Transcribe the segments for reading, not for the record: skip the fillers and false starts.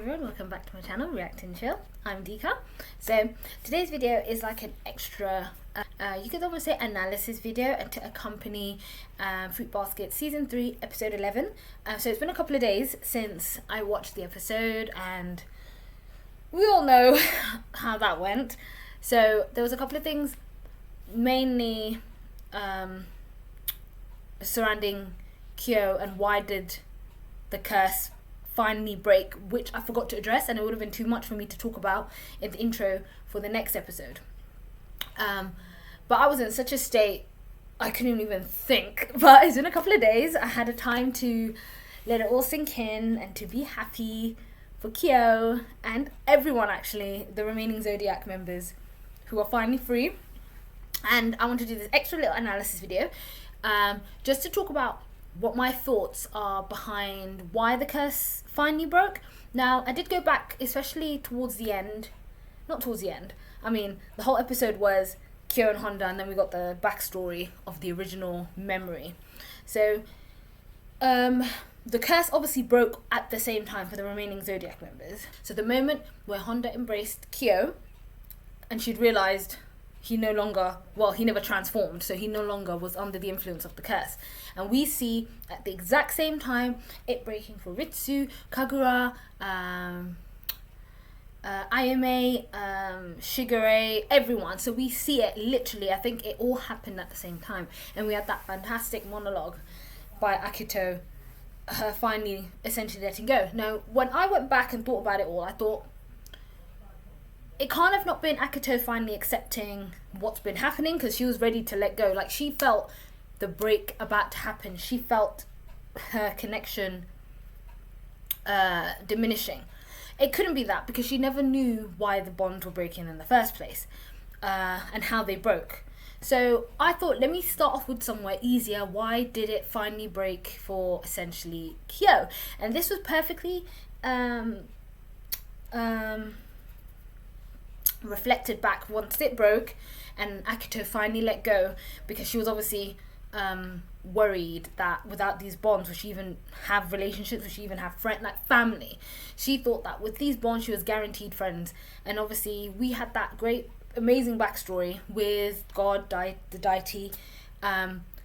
everyone, welcome back to my channel, React and Chill. I'm Dika. So today's video is like an extra, you could almost say analysis video to accompany Fruit Basket Season 3 Episode 11. So it's been a couple of days since I watched the episode and we all know how that went. So there was a couple of things mainly surrounding Kyo and why did the curse finally break, which I forgot to address, and it would have been too much for me to talk about in the intro for the next episode. But I was in such a state I couldn't even think. But it's been a couple of days. I had a time to let it all sink in and to be happy for Kyo and everyone, actually, the remaining Zodiac members who are finally free. And I want to do this extra little analysis video just to talk about what my thoughts are behind why the curse finally broke. Now, I did go back, especially towards the end. Not towards the end. I mean, the whole episode was Kyo and Honda, and then we got the backstory of the original memory. So, the curse obviously broke at the same time for the remaining Zodiac members. So the moment where Honda embraced Kyo, and she'd realised he never transformed, so he no longer was under the influence of the curse. And we see at the exact same time it breaking for Ritsu, Kagura, Ayame, Shigure, everyone. So we see it literally, I think it all happened at the same time. And we had that fantastic monologue by Akito, her finally essentially letting go. Now, when I went back and thought about it all, I thought, it can't have not been Akito finally accepting what's been happening, because she was ready to let go. Like, she felt the break about to happen. She felt her connection diminishing. It couldn't be that, because she never knew why the bonds were breaking in the first place and how they broke. So I thought, let me start off with somewhere easier. Why did it finally break for essentially Kyo? And this was perfectly reflected back once it broke and Akito finally let go, because she was obviously worried that without these bonds would she even have relationships, would she even have friends, like family. She thought that with these bonds she was guaranteed friends. And obviously we had that great amazing backstory with God, the deity,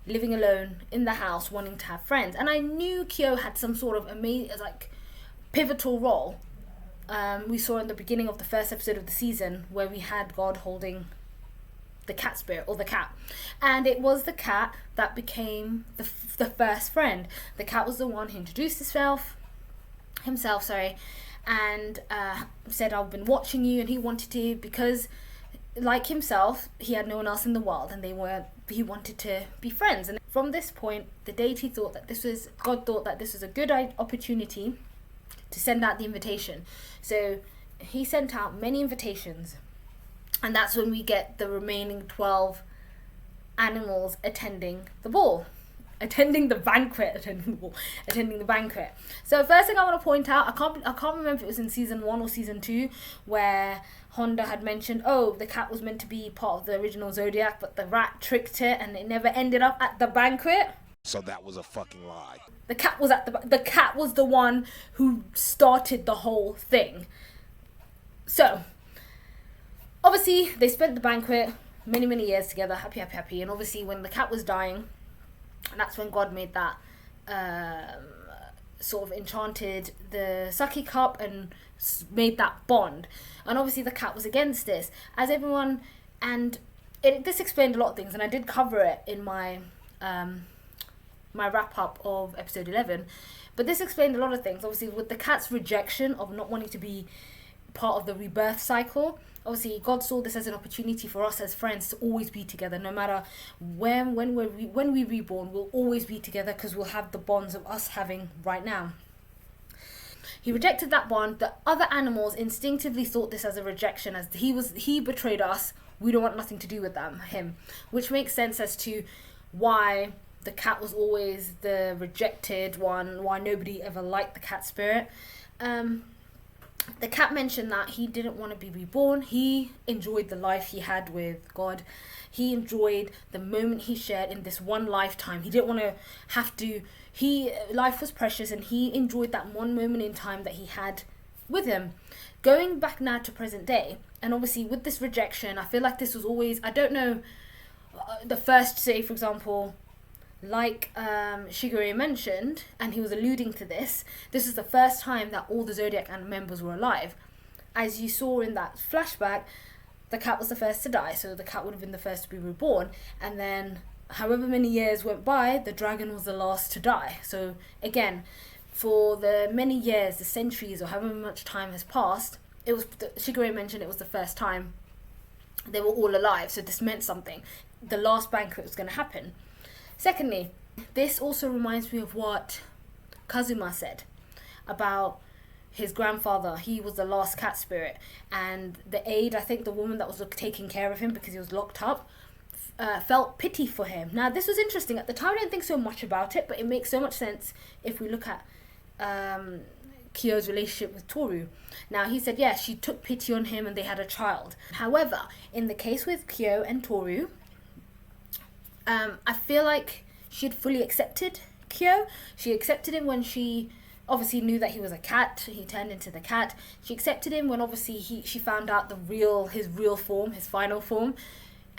living alone in the house wanting to have friends. And I knew Kyo had some sort of amazing, like, pivotal role. We saw in the beginning of the first episode of the season where we had God holding the cat spirit, or the cat, and it was the cat that became the first friend. The cat was the one who introduced himself, and said, I've been watching you, and he wanted to, because like himself he had no one else in the world, and he wanted to be friends. And from this point the deity thought that God thought that this was a good opportunity to send out the invitation. So he sent out many invitations, and that's when we get the remaining 12 animals attending the banquet. So first thing I want to point out, I can't remember if it was in season 1 or season 2 where Honda had mentioned, oh, the cat was meant to be part of the original Zodiac, but the rat tricked it and it never ended up at the banquet. So that was a fucking lie. The cat was the one who started the whole thing. So obviously they spent the banquet many years together, happy, and obviously when the cat was dying, that's when God made that sort of enchanted the Sake cup and made that bond. And obviously the cat was against this, as everyone, and this explained a lot of things, and I did cover it in my my wrap up of episode 11, but this explained a lot of things. Obviously with the cat's rejection of not wanting to be part of the rebirth cycle, obviously God saw this as an opportunity for us as friends to always be together, no matter when we reborn, we'll always be together, because we'll have the bonds of us having right now. He rejected that bond. The other animals instinctively thought this as a rejection, as he betrayed us, we don't want nothing to do with him, which makes sense as to why the cat was always the rejected one, why nobody ever liked the cat spirit. The cat mentioned that he didn't want to be reborn. He enjoyed the life he had with God. He enjoyed the moment he shared in this one lifetime. He didn't want to have to, life was precious, and he enjoyed that one moment in time that he had with him. Going back now to present day, and obviously with this rejection, I feel like this was always, I don't know, the first, say for example, like Shigure mentioned, and he was alluding to this is the first time that all the Zodiac members were alive. As you saw in that flashback, the cat was the first to die, so the cat would have been the first to be reborn, and then however many years went by, the dragon was the last to die. So again, for the many years, the centuries, or however much time has passed, it was, Shigure mentioned, it was the first time they were all alive, so this meant something. The last banquet was going to happen. Secondly, this also reminds me of what Kazuma said about his grandfather. He was the last cat spirit, and the aide, I think the woman that was taking care of him because he was locked up, felt pity for him. Now this was interesting. At the time I didn't think so much about it, but it makes so much sense if we look at Kyo's relationship with Toru. Now he said, yeah, she took pity on him and they had a child. However, in the case with Kyo and Toru, I feel like she had fully accepted Kyo. She accepted him when she obviously knew that he was a cat. He turned into the cat. She accepted him when obviously she found out his real form, his final form,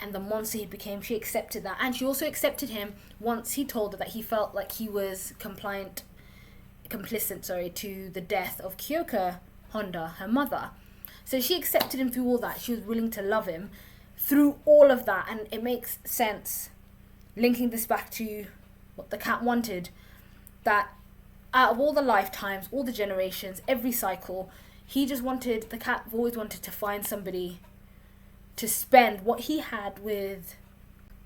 and the monster he became. She accepted that, and she also accepted him once he told her that he felt like he was complicit to the death of Kyoka Honda, her mother. So she accepted him through all that. She was willing to love him through all of that, and it makes sense, linking this back to what the cat wanted, that out of all the lifetimes, all the generations, every cycle, the cat always wanted to find somebody to spend what he had with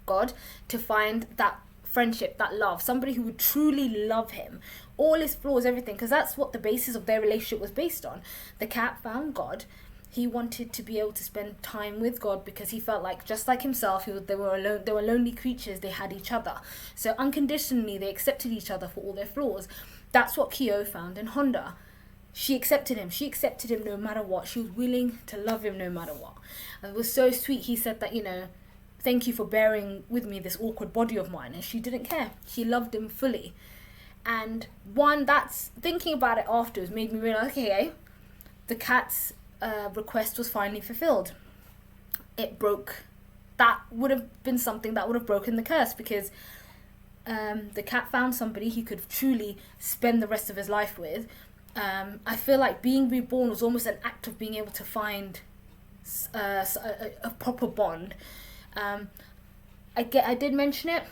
God, to find that friendship, that love, somebody who would truly love him, all his flaws, everything, because that's what the basis of their relationship was based on. The cat found God. He wanted to be able to spend time with God because he felt like, just like himself, they were alone. They were lonely creatures. They had each other. So unconditionally, they accepted each other for all their flaws. That's what Kyo found in Honda. She accepted him. She accepted him no matter what. She was willing to love him no matter what. And it was so sweet. He said that, thank you for bearing with me this awkward body of mine. And she didn't care. She loved him fully. And that's thinking about it afterwards made me realize, okay, the cat's request was finally fulfilled. That would have been something that would have broken the curse, because the cat found somebody he could truly spend the rest of his life with. I feel like being reborn was almost an act of being able to find a proper bond. I did mention it,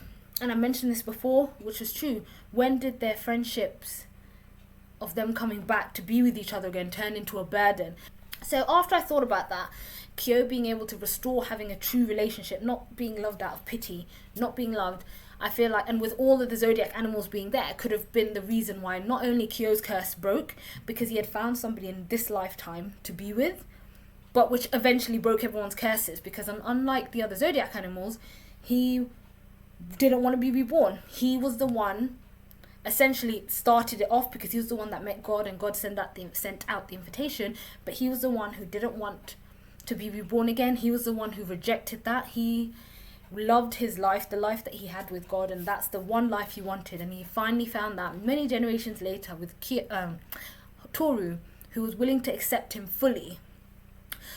and I mentioned this before, which was true. When did their friendships of them coming back to be with each other again turn into a burden? So after I thought about that, Kyo being able to restore having a true relationship, not being loved out of pity, not being loved, I feel like, and with all of the Zodiac animals being there, could have been the reason why not only Kyo's curse broke, because he had found somebody in this lifetime to be with, but which eventually broke everyone's curses, because unlike the other Zodiac animals, he didn't want to be reborn. He was the one, essentially started it off, because he was the one that met God, and God sent out the invitation, but he was the one who didn't want to be reborn again. He was the one who rejected that. He loved his life, the life that he had with God, and that's the one life he wanted, and he finally found that many generations later with Toru, who was willing to accept him fully.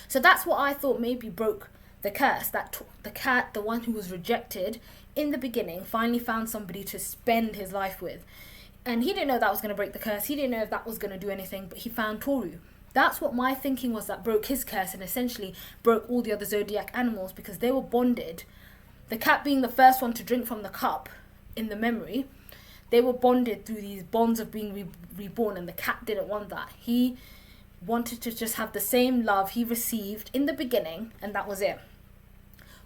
So that's what I thought maybe broke the curse, that the cat, the one who was rejected in the beginning, finally found somebody to spend his life with. And he didn't know that was going to break the curse. He didn't know if that was going to do anything, but he found Toru. That's what my thinking was, that broke his curse and essentially broke all the other Zodiac animals, because they were bonded. The cat being the first one to drink from the cup in the memory, they were bonded through these bonds of being reborn, and the cat didn't want that. He wanted to just have the same love he received in the beginning, and that was it.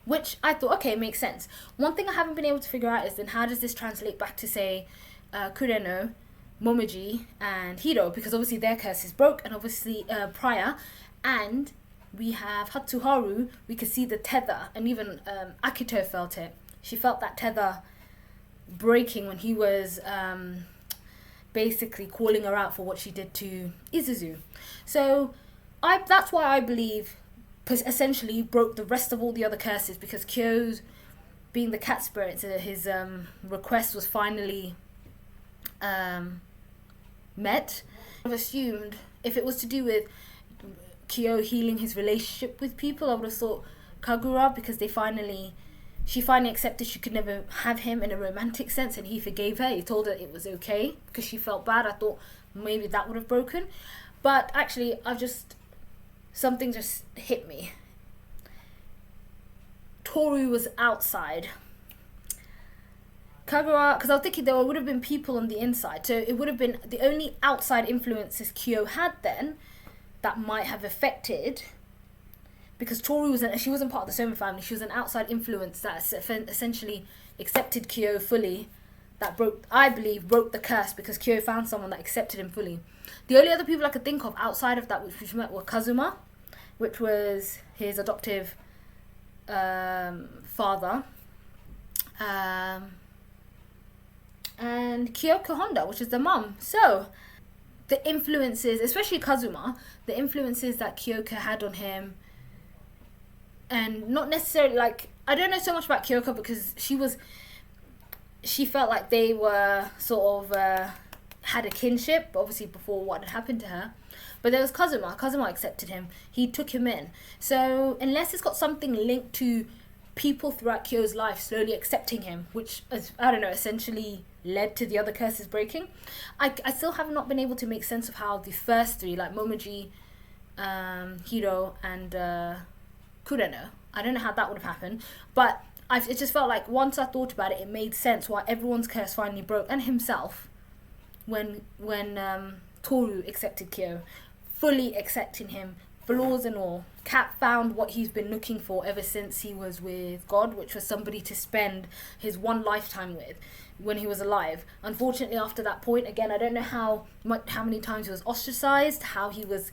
Which I thought, okay, makes sense. One thing I haven't been able to figure out is then how does this translate back to, say, Kureno, Momiji, and Hiro, because obviously their curses broke, and obviously prior, and we have Hatsuharu, we could see the tether, and even Akito felt it. She felt that tether breaking when he was basically calling her out for what she did to Izuzu. So that's why I believe essentially broke the rest of all the other curses, because Kyo's, being the cat spirit, his request was finally met. I've assumed if it was to do with Kyo healing his relationship with people, I would have thought Kagura, because she finally accepted she could never have him in a romantic sense, and he forgave her. He told her it was okay because she felt bad. I thought maybe that would have broken, but actually something just hit me. Toru was outside. Kagura, because I was thinking there would have been people on the inside, so it would have been the only outside influences Kyo had then that might have affected, because Toru she wasn't part of the Soma family. She was an outside influence that essentially accepted Kyo fully. That I believe broke the curse, because Kyo found someone that accepted him fully. The only other people I could think of outside of that which we met were Kazuma, which was his adoptive father, and Kyoko Honda, which is the mum. So the influences, especially Kazuma, the influences that Kyoko had on him, and not necessarily, like, I don't know so much about Kyoko because she felt like they were sort of had a kinship, obviously before what had happened to her. But there was Kazuma accepted him, he took him in. So unless it's got something linked to people throughout Kyo's life slowly accepting him, which is, I don't know, essentially led to the other curses breaking, I still have not been able to make sense of how the first three, like Momoji, Hiro, and Kureno, I don't know how that would have happened, but it just felt like once I thought about it, it made sense why everyone's curse finally broke, and himself, when Toru accepted Kyo, fully accepting him, flaws and all. Cat found what he's been looking for ever since he was with God, which was somebody to spend his one lifetime with when he was alive. Unfortunately, after that point, again, I don't know how many times he was ostracized, how he was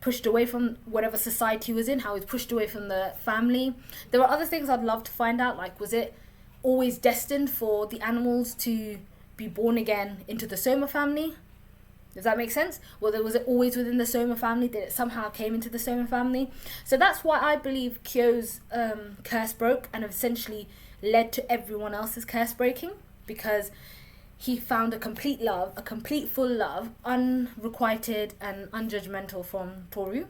pushed away from whatever society he was in, how he was pushed away from the family. There were other things I'd love to find out, like, was it always destined for the animals to be born again into the Soma family? Does that make sense? Well, was it always within the Soma family? Did it somehow came into the Soma family? So that's why I believe Kyo's curse broke and essentially led to everyone else's curse breaking, because he found a complete love, a complete full love, unrequited and unjudgmental from Toru.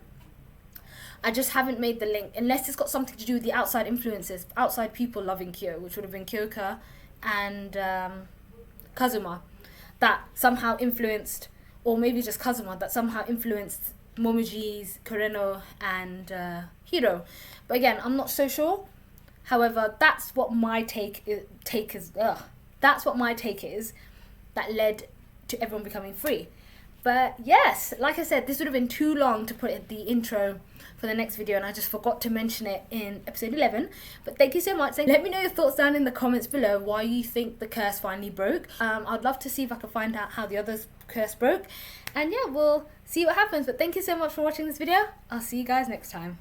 I just haven't made the link, unless it's got something to do with the outside influences, outside people loving Kyo, which would have been Kyoka and Kazuma, that somehow influenced, or maybe just Kazuma, that somehow influenced Momoji's, Kureno, and Hiro. But again, I'm not so sure. However, that's what my take is. That's what my take is, that led to everyone becoming free. But yes, like I said, this would have been too long to put in the intro for the next video, and I just forgot to mention it in episode 11. But thank you so much. Let me know your thoughts down in the comments below, why you think the curse finally broke. I'd love to see if I can find out how the others curse broke, and yeah, we'll see what happens. But thank you so much for watching this video. I'll see you guys next time.